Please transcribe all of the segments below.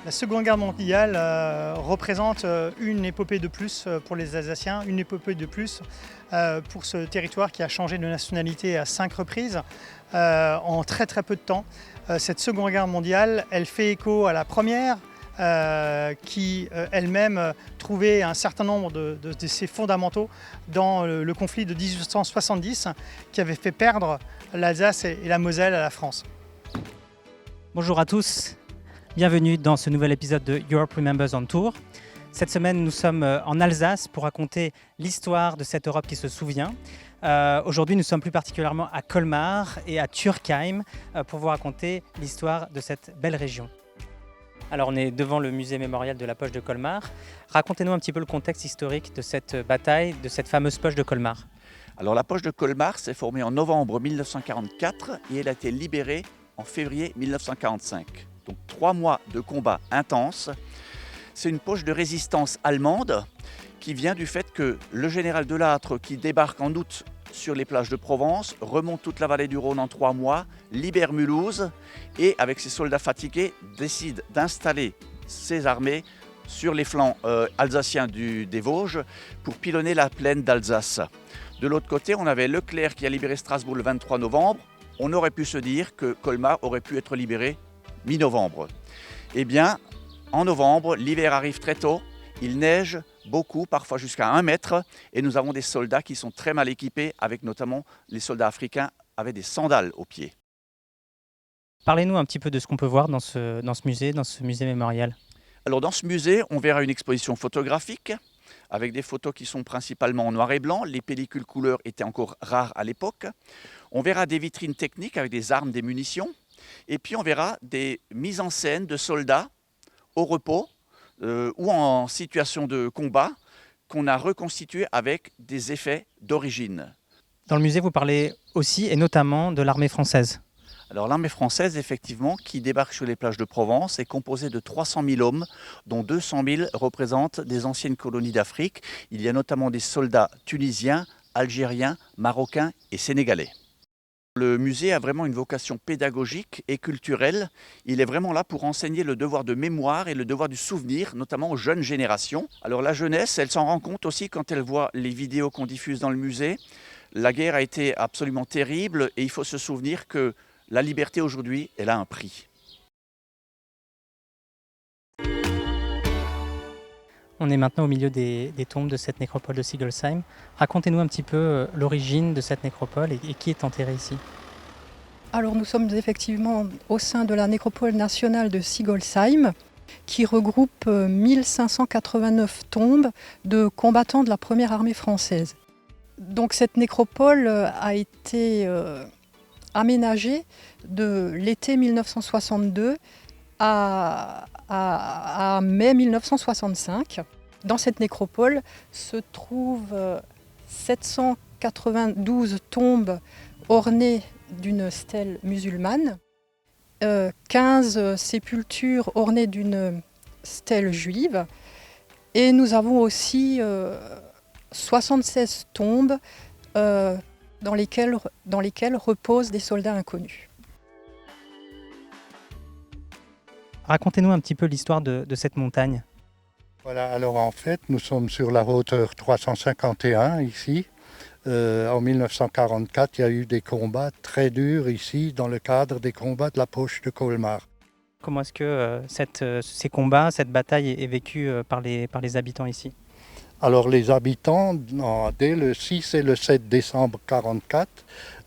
La Seconde Guerre mondiale représente une épopée de plus pour les Alsaciens, une épopée de plus pour ce territoire qui a changé de nationalité à 5 reprises en très très peu de temps. Cette Seconde Guerre mondiale, elle fait écho à la première qui elle-même trouvait un certain nombre de ses fondamentaux dans le conflit de 1870 qui avait fait perdre l'Alsace et la Moselle à la France. Bonjour à tous, bienvenue dans ce nouvel épisode de Europe Remembers on Tour. Cette semaine, nous sommes en Alsace pour raconter l'histoire de cette Europe qui se souvient. Aujourd'hui, nous sommes plus particulièrement à Colmar et à Turkheim pour vous raconter l'histoire de cette belle région. Alors, on est devant le musée mémorial de la poche de Colmar. Racontez-nous un petit peu le contexte historique de cette bataille, de cette fameuse poche de Colmar. Alors la poche de Colmar s'est formée en novembre 1944 et elle a été libérée en février 1945. Donc 3 mois de combat intenses. C'est une poche de résistance allemande qui vient du fait que le général Delattre, qui débarque en août sur les plages de Provence, remonte toute la vallée du Rhône en 3 mois, libère Mulhouse et avec ses soldats fatigués décide d'installer ses armées sur les flancs alsaciens des Vosges pour pilonner la plaine d'Alsace. De l'autre côté, on avait Leclerc qui a libéré Strasbourg le 23 novembre. On aurait pu se dire que Colmar aurait pu être libéré mi-novembre. Eh bien, en novembre, l'hiver arrive très tôt, il neige beaucoup, parfois jusqu'à 1 mètre, et nous avons des soldats qui sont très mal équipés, avec notamment les soldats africains avec des sandales aux pieds. Parlez-nous un petit peu de ce qu'on peut voir dans ce musée mémorial. Alors dans ce musée, on verra une exposition photographique, avec des photos qui sont principalement en noir et blanc. Les pellicules couleurs étaient encore rares à l'époque. On verra des vitrines techniques avec des armes, des munitions. Et puis on verra des mises en scène de soldats au repos ou en situation de combat qu'on a reconstituées avec des effets d'origine. Dans le musée, vous parlez aussi et notamment de l'armée française. Alors l'armée française, effectivement, qui débarque sur les plages de Provence, est composée de 300 000 hommes, dont 200 000 représentent des anciennes colonies d'Afrique. Il y a notamment des soldats tunisiens, algériens, marocains et sénégalais. Le musée a vraiment une vocation pédagogique et culturelle. Il est vraiment là pour enseigner le devoir de mémoire et le devoir du souvenir, notamment aux jeunes générations. Alors la jeunesse, elle s'en rend compte aussi quand elle voit les vidéos qu'on diffuse dans le musée. La guerre a été absolument terrible et il faut se souvenir que la liberté aujourd'hui, elle a un prix. On est maintenant au milieu des tombes de cette nécropole de Sigolsheim. Racontez-nous un petit peu l'origine de cette nécropole et qui est enterré ici. Alors nous sommes effectivement au sein de la nécropole nationale de Sigolsheim qui regroupe 1589 tombes de combattants de la première armée française. Donc cette nécropole a été aménagée de l'été 1962 à mai 1965. Dans cette nécropole se trouvent 792 tombes ornées d'une stèle musulmane, 15 sépultures ornées d'une stèle juive, et nous avons aussi 76 tombes dans lesquelles reposent des soldats inconnus. Racontez-nous un petit peu l'histoire de cette montagne. Voilà, alors en fait, nous sommes sur la hauteur 351 ici. En 1944, il y a eu des combats très durs ici dans le cadre des combats de la poche de Colmar. Comment est-ce que ces combats, cette bataille est vécue par les habitants ici ? Alors les habitants, dès le 6 et le 7 décembre 1944,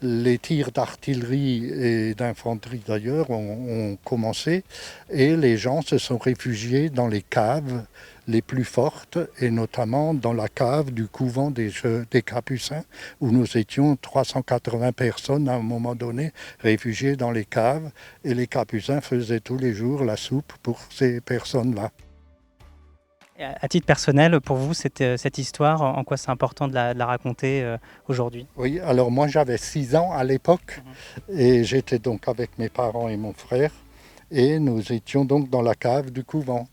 les tirs d'artillerie et d'infanterie d'ailleurs ont commencé et les gens se sont réfugiés dans les caves les plus fortes et notamment dans la cave du couvent des Capucins où nous étions 380 personnes à un moment donné réfugiées dans les caves et les Capucins faisaient tous les jours la soupe pour ces personnes-là. À titre personnel, pour vous, cette histoire, en quoi c'est important de la raconter aujourd'hui ? Oui, alors moi j'avais 6 ans à l'époque et j'étais donc avec mes parents et mon frère et nous étions donc dans la cave du couvent.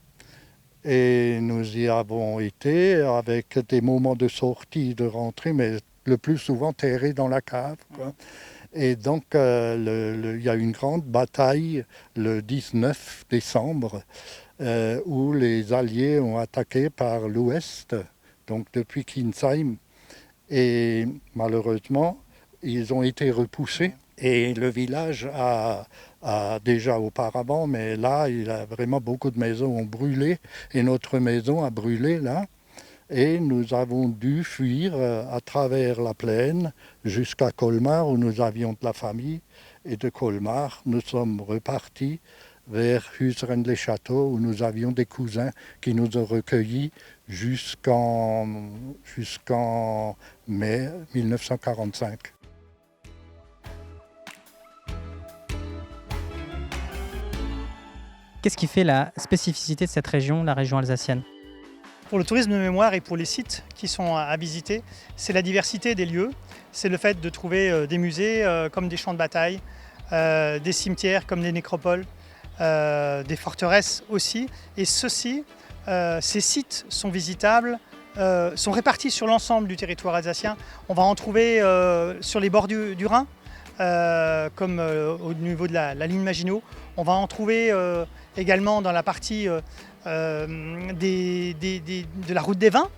Et nous y avons été avec des moments de sortie, de rentrée, mais le plus souvent terrés dans la cave, quoi. Et donc il y a eu une grande bataille le 19 décembre où les Alliés ont attaqué par l'ouest, donc depuis Kinsheim. Et malheureusement, ils ont été repoussés. Et le village a déjà auparavant, mais là, il a vraiment beaucoup de maisons ont brûlé. Et notre maison a brûlé là. Et nous avons dû fuir à travers la plaine jusqu'à Colmar, où nous avions de la famille. Et de Colmar, nous sommes repartis vers Husren-les-Châteaux, où nous avions des cousins qui nous ont recueillis jusqu'en mai 1945. Qu'est-ce qui fait la spécificité de cette région, la région alsacienne ? Pour le tourisme de mémoire et pour les sites qui sont à visiter, c'est la diversité des lieux, c'est le fait de trouver des musées comme des champs de bataille, des cimetières comme des nécropoles, des forteresses aussi. Et ces sites sont visitables, sont répartis sur l'ensemble du territoire alsacien. On va en trouver sur les bords du Rhin, comme au niveau de la ligne Maginot. On va en trouver également dans la partie de la route des vins,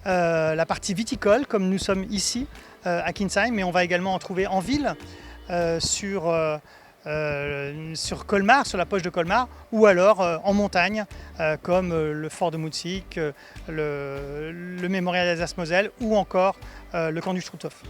la partie viticole, comme nous sommes ici à Kinsheim, mais on va également en trouver en ville, sur Colmar, sur la poche de Colmar, ou alors en montagne, comme le fort de Mutzig, le mémorial d'Alsace-Moselle, ou encore le camp du Struthof.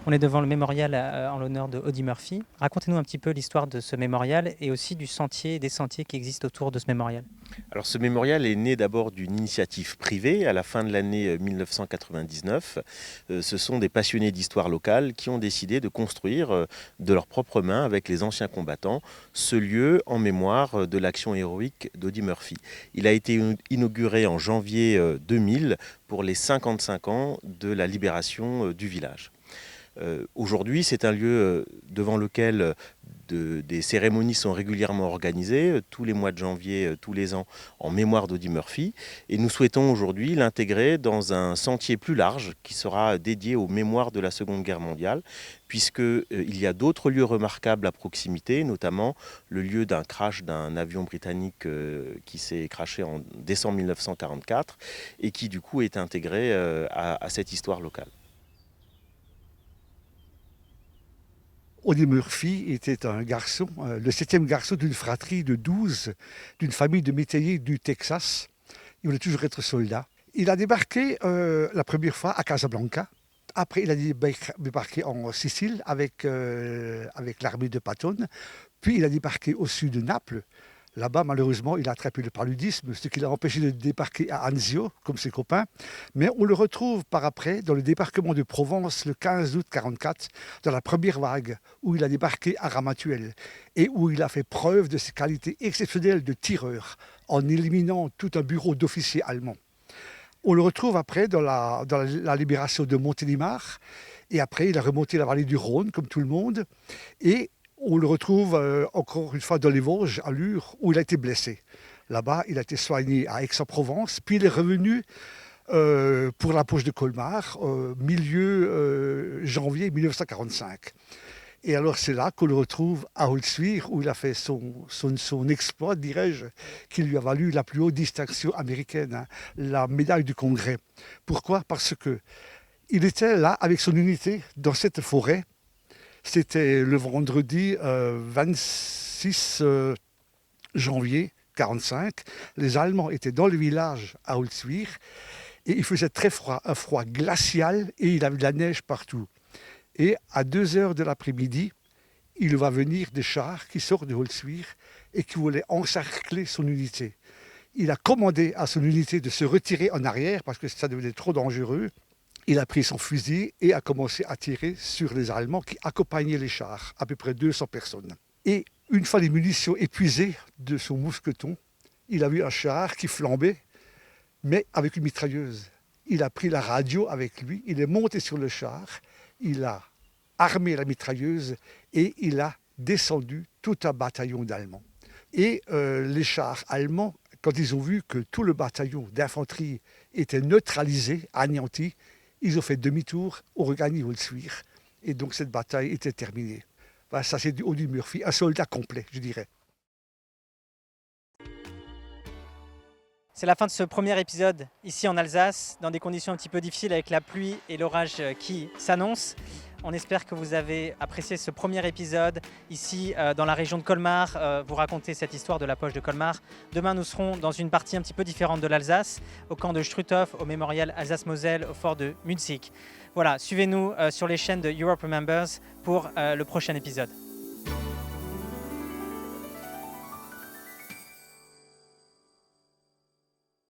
On est devant le mémorial en l'honneur de Audie Murphy. Racontez-nous un petit peu l'histoire de ce mémorial et aussi du sentier et des sentiers qui existent autour de ce mémorial. Alors ce mémorial est né d'abord d'une initiative privée à la fin de l'année 1999. Ce sont des passionnés d'histoire locale qui ont décidé de construire de leurs propres mains avec les anciens combattants ce lieu en mémoire de l'action héroïque d'Audie Murphy. Il a été inauguré en janvier 2000 pour les 55 ans de la libération du village. Aujourd'hui, c'est un lieu devant lequel des cérémonies sont régulièrement organisées, tous les mois de janvier, tous les ans, en mémoire d'Audie Murphy. Et nous souhaitons aujourd'hui l'intégrer dans un sentier plus large qui sera dédié aux mémoires de la Seconde Guerre mondiale, puisqu'il y a d'autres lieux remarquables à proximité, notamment le lieu d'un crash d'un avion britannique qui s'est crashé en décembre 1944 et qui du coup est intégré à cette histoire locale. Audie Murphy était un garçon, le 7e garçon d'une fratrie de 12, d'une famille de métayers du Texas. Il voulait toujours être soldat. Il a débarqué la première fois à Casablanca. Après, il a débarqué en Sicile avec l'armée de Patton. Puis, il a débarqué au sud de Naples. Là-bas, malheureusement, il a attrapé le paludisme, ce qui l'a empêché de débarquer à Anzio, comme ses copains. Mais on le retrouve par après dans le débarquement de Provence le 15 août 1944, dans la première vague, où il a débarqué à Ramatuelle et où il a fait preuve de ses qualités exceptionnelles de tireur, en éliminant tout un bureau d'officiers allemands. On le retrouve après dans la libération de Montélimar, et après il a remonté la vallée du Rhône, comme tout le monde, et on le retrouve encore une fois dans les Vosges, à Lure, où il a été blessé. Là-bas, il a été soigné à Aix-en-Provence, puis il est revenu pour la poche de Colmar, milieu janvier 1945. Et alors c'est là qu'on le retrouve à Holzwiller, où il a fait son exploit, dirais-je, qui lui a valu la plus haute distinction américaine, la médaille du Congrès. Pourquoi ? Parce qu'il était là avec son unité dans cette forêt. C'était le vendredi 26 janvier 1945. Les Allemands étaient dans le village à Holzwiller et il faisait très froid, un froid glacial et il avait de la neige partout. Et à 2h de l'après-midi, il va venir des chars qui sortent de Holzwiller et qui voulaient encercler son unité. Il a commandé à son unité de se retirer en arrière parce que ça devenait trop dangereux. Il a pris son fusil et a commencé à tirer sur les Allemands qui accompagnaient les chars, à peu près 200 personnes. Et une fois les munitions épuisées de son mousqueton, il a vu un char qui flambait, mais avec une mitrailleuse. Il a pris la radio avec lui, il est monté sur le char, il a armé la mitrailleuse et il a descendu tout un bataillon d'Allemands. Et les chars allemands, quand ils ont vu que tout le bataillon d'infanterie était neutralisé, anéanti, ils ont fait demi-tour, ont regagné Holzwiller Et donc cette bataille était terminée. Voilà, ça c'est Audie Murphy, un soldat complet, je dirais. C'est la fin de ce premier épisode ici en Alsace, dans des conditions un petit peu difficiles avec la pluie et l'orage qui s'annoncent. On espère que vous avez apprécié ce premier épisode ici dans la région de Colmar, vous raconter cette histoire de la poche de Colmar. Demain, nous serons dans une partie un petit peu différente de l'Alsace, au camp de Struthof, au mémorial Alsace-Moselle, au fort de Munzig. Voilà, suivez-nous sur les chaînes de Europe Remembers pour le prochain épisode.